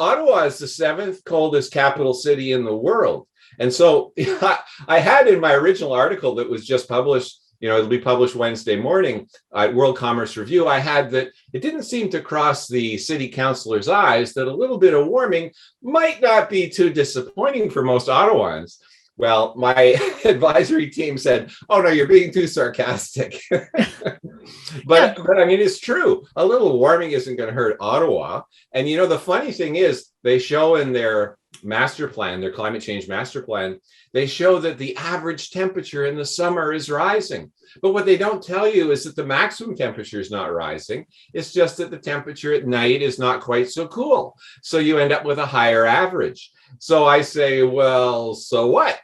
Ottawa is the seventh coldest capital city in the world. And so I had in my original article that was just published, it'll be published Wednesday morning at World Commerce Review, I had that it didn't seem to cross the city councilors' eyes that a little bit of warming might not be too disappointing for most Ottawans. Well, my advisory team said, "Oh no, you're being too sarcastic." but I mean, it's true. A little warming isn't going to hurt Ottawa. And the funny thing is, they show in their master plan, their climate change master plan, they show that the average temperature in the summer is rising. But what they don't tell you is that the maximum temperature is not rising. It's just that the temperature at night is not quite so cool. So you end up with a higher average. So I say, well, so what?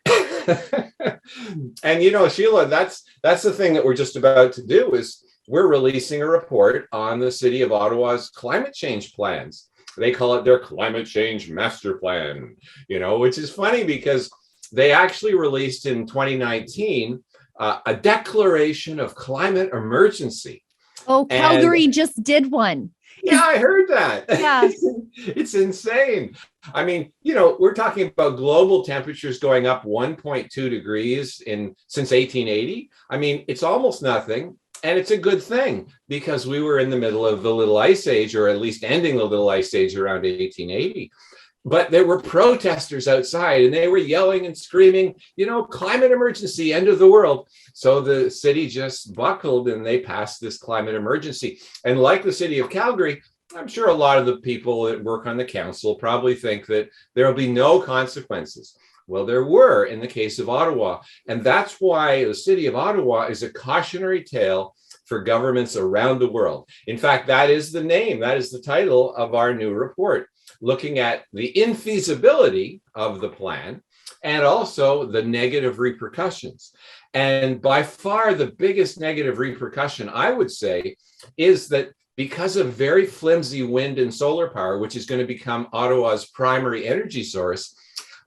And Sheila, that's the thing that we're just about to do is we're releasing a report on the City of Ottawa's climate change plans. They call it their climate change master plan, which is funny because they actually released in 2019 a declaration of climate emergency. Oh, Calgary just did one. Yeah, I heard that. Yeah. It's insane. I mean, we're talking about global temperatures going up 1.2 degrees since 1880. I mean, it's almost nothing. And it's a good thing because we were in the middle of the Little Ice Age, or at least ending the Little Ice Age around 1880. But there were protesters outside and they were yelling and screaming, climate emergency, end of the world. So the city just buckled and they passed this climate emergency. And like the city of Calgary, I'm sure a lot of the people that work on the council probably think that there will be no consequences. Well, there were in the case of Ottawa. And that's why the city of Ottawa is a cautionary tale for governments around the world. In fact, that is the name, that is the title of our new report, looking at the infeasibility of the plan and also the negative repercussions. And by far the biggest negative repercussion, I would say, is that because of very flimsy wind and solar power, which is going to become Ottawa's primary energy source,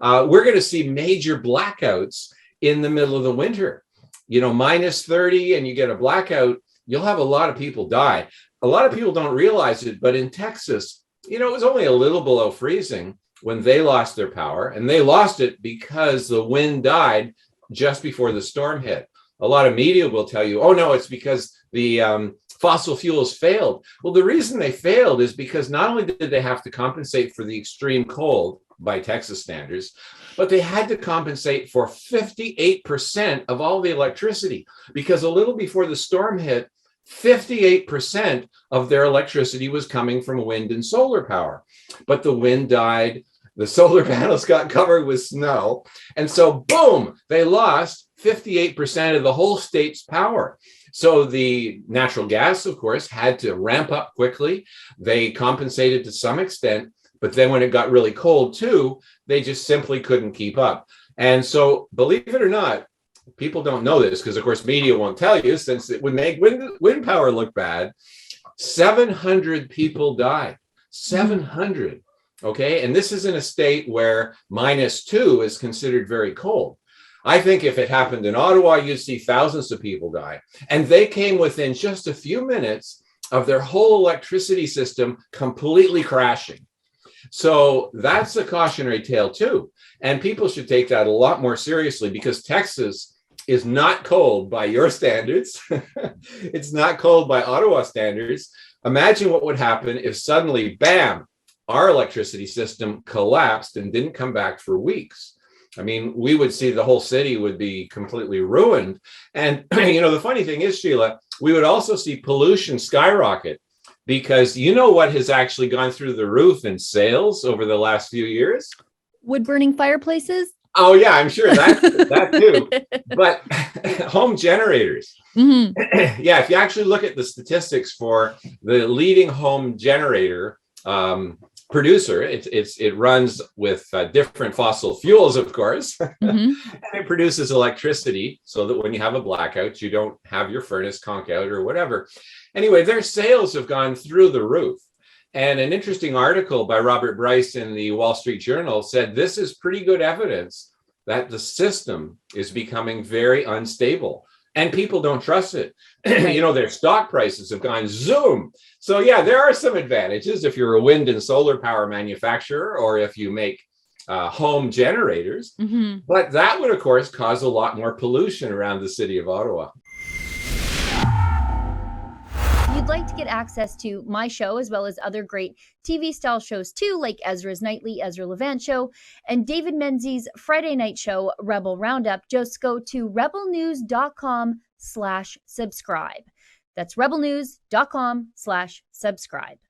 we're going to see major blackouts in the middle of the winter. Minus 30 and you get a blackout, you'll have a lot of people die. A lot of people don't realize it, but in Texas, it was only a little below freezing when they lost their power, and they lost it because the wind died just before the storm hit. A lot of media will tell you, oh no, it's because the fossil fuels failed. Well, the reason they failed is because not only did they have to compensate for the extreme cold by Texas standards, but they had to compensate for 58% of all the electricity, because a little before the storm hit, 58% of their electricity was coming from wind and solar power. But the wind died, the solar panels got covered with snow, and so boom, they lost 58% of the whole state's power. So the natural gas, of course, had to ramp up quickly. They compensated to some extent, but then when it got really cold too, they just simply couldn't keep up. And so, believe it or not, people don't know this because, of course, media won't tell you, since it would make wind power look bad. 700 people died. 700. Okay. And this is in a state where -2 is considered very cold. I think if it happened in Ottawa, you'd see thousands of people die. And they came within just a few minutes of their whole electricity system completely crashing. So that's a cautionary tale too. And people should take that a lot more seriously, because Texas is not cold by your standards. It's not cold by Ottawa standards. Imagine what would happen if suddenly, bam, our electricity system collapsed and didn't come back for weeks. I mean, we would see the whole city would be completely ruined. And, the funny thing is, Sheila, we would also see pollution skyrocket, because what has actually gone through the roof in sales over the last few years? Wood burning fireplaces? Oh, yeah, I'm sure that too. But home generators. Mm-hmm. Yeah, if you actually look at the statistics for the leading home generator producer, it runs with different fossil fuels, of course, mm-hmm. and it produces electricity so that when you have a blackout, you don't have your furnace conk out or whatever. Anyway, their sales have gone through the roof. And an interesting article by Robert Bryce in the Wall Street Journal said this is pretty good evidence that the system is becoming very unstable. and people don't trust it. Right. Their stock prices have gone zoom. So yeah, there are some advantages if you're a wind and solar power manufacturer, or if you make home generators. hmm But that would, of course, cause a lot more pollution around the city of Ottawa. If you'd like to get access to my show, as well as other great TV style shows too, like Ezra's Nightly, Ezra Levant Show, and David Menzies' Friday night show, Rebel Roundup, just go to rebelnews.com/subscribe. That's rebelnews.com/subscribe.